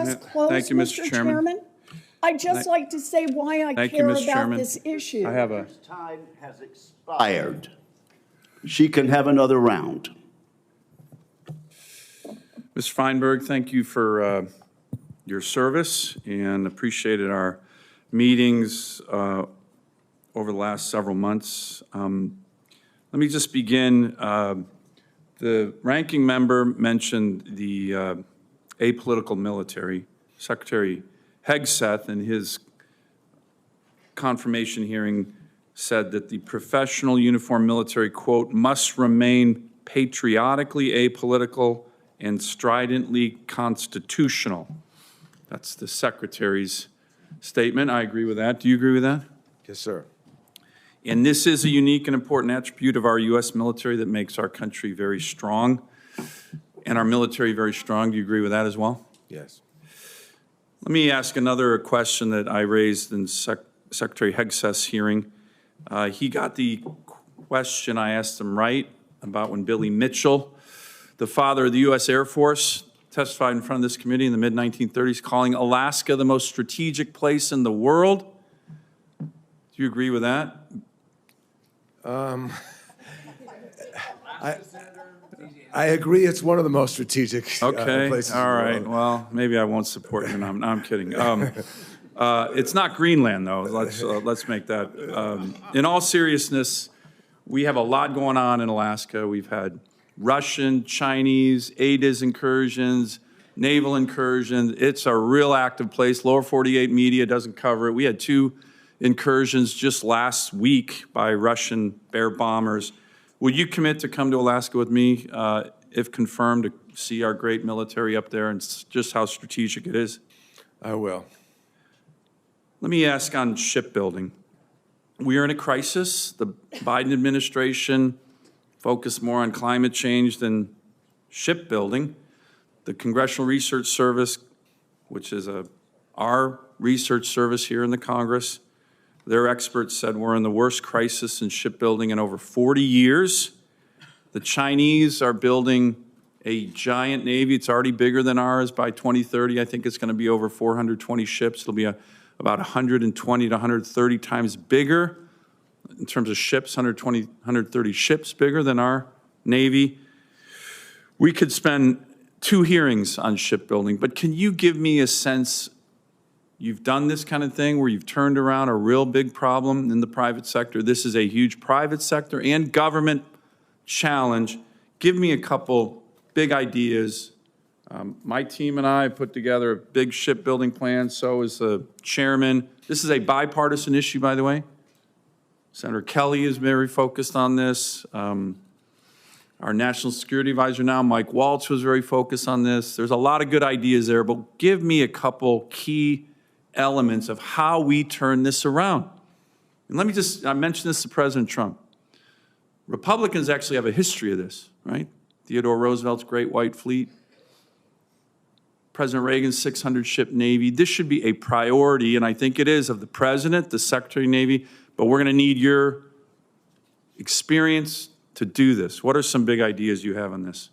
just close, Thank you, Mr. Chairman. I'd just like to say why I care about this issue. I have a... His time has expired. She can have another round. Ms. Feinberg, thank you for your service and appreciated our meetings over the last several months. Let me just begin. The ranking member mentioned the apolitical military. Secretary Hegseth, in his confirmation hearing, said that the professional uniformed military, quote, must remain patriotically apolitical and stridently constitutional. That's the Secretary's statement. I agree with that. Do you agree with that? Yes, sir. And this is a unique and important attribute of our U.S. military that makes our country very strong and our military very strong. Do you agree with that as well? Yes. Let me ask another question that I raised in Secretary Hegseth's hearing. He got the question I asked him right about when Billy Mitchell, the father of the U.S. Air Force, testified in front of this committee in the mid-1930s, calling Alaska the most strategic place in the world. Do you agree with that? I agree it's one of the most strategic places all right. in the world. Well, maybe I won't support you. No, I'm kidding. It's not Greenland, though. Let's make that. In all seriousness, we have a lot going on in Alaska. We've had Russian, Chinese, ADIZ incursions, naval incursions. It's a real active place. Lower 48 media doesn't cover it. We had 2 incursions just last week by Russian bear bombers. Will you commit to come to Alaska with me, if confirmed, to see our great military up there and just how strategic it is? I will. Let me ask on shipbuilding. We are in a crisis. The Biden administration focused more on climate change than shipbuilding. The Congressional Research Service, which is our research service here in the Congress, their experts said we're in the worst crisis in shipbuilding in over 40 years. The Chinese are building a giant Navy. It's already bigger than ours by 2030. I think it's going to be over 420 ships. It'll be about 120 to 130 times bigger in terms of ships, 120, 130 ships bigger than our Navy. We could spend 2 hearings on shipbuilding, but can you give me a sense? You've done this kind of thing where you've turned around a real big problem in the private sector. This is a huge private sector and government challenge. Give me a couple big ideas. My team and I put together a big shipbuilding plan. So is the chairman. This is a bipartisan issue, by the way. Senator Kelly is very focused on this. Our national security advisor now, Mike Waltz, was very focused on this. There's a lot of good ideas there, but give me a couple key elements of how we turn this around. And I mentioned this to President Trump. Republicans actually have a history of this, right? Theodore Roosevelt's Great White Fleet, President Reagan's 600-ship Navy. This should be a priority, and I think it is, of the President, the Secretary of Navy, but we're going to need your experience to do this. What are some big ideas you have on this?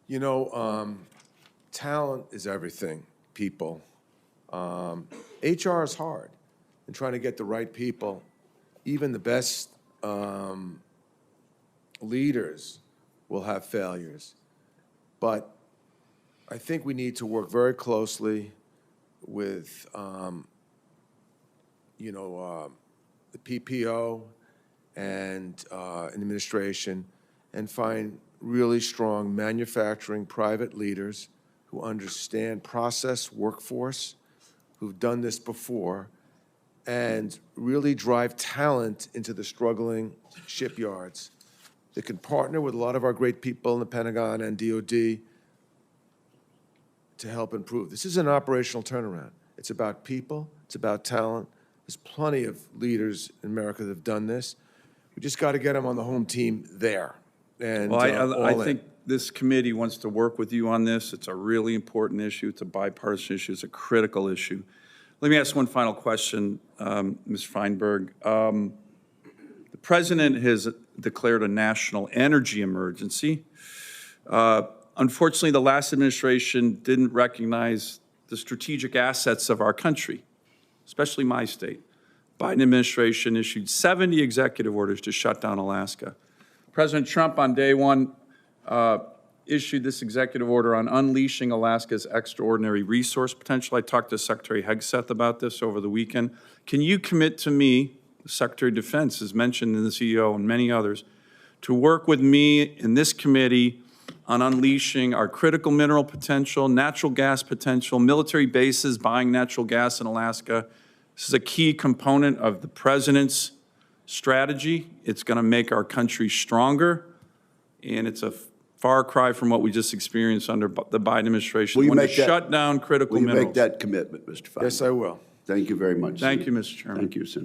You know, talent is everything, people. HR is hard, and trying to get the right people, even the best leaders will have failures. But I think we need to work very closely with, the PPO and administration and find really strong manufacturing private leaders who understand process, workforce, who've done this before, and really drive talent into the struggling shipyards that can partner with a lot of our great people in the Pentagon and DoD to help improve. This is an operational turnaround. It's about people, it's about talent. There's plenty of leaders in America that have done this. We just got to get them on the home team there. And well, I think this committee wants to work with you on this. It's a really important issue. It's a bipartisan issue. It's a critical issue. Let me ask one final question, Ms. Feinberg. The President has declared a national energy emergency. On Unfortunately, the last administration didn't recognize the strategic assets of our country, especially my state. Biden administration issued 70 executive orders to shut down Alaska. President Trump on day one issued this executive order on unleashing Alaska's extraordinary resource potential. I talked to Secretary Hegseth about this over the weekend. Can you commit to me, the Secretary of Defense is mentioned in the CEO and many others, to work with me in this committee on unleashing our critical mineral potential, natural gas potential, military bases buying natural gas in Alaska? This is a key component of the President's strategy. It's going to make our country stronger, and it's a far cry from what we just experienced under the Biden administration. When you shut down critical minerals. Will you make that commitment, Mr. Feinberg? Yes, I will. Thank you very much. Thank you, Mr. Chairman. Thank you, Senator.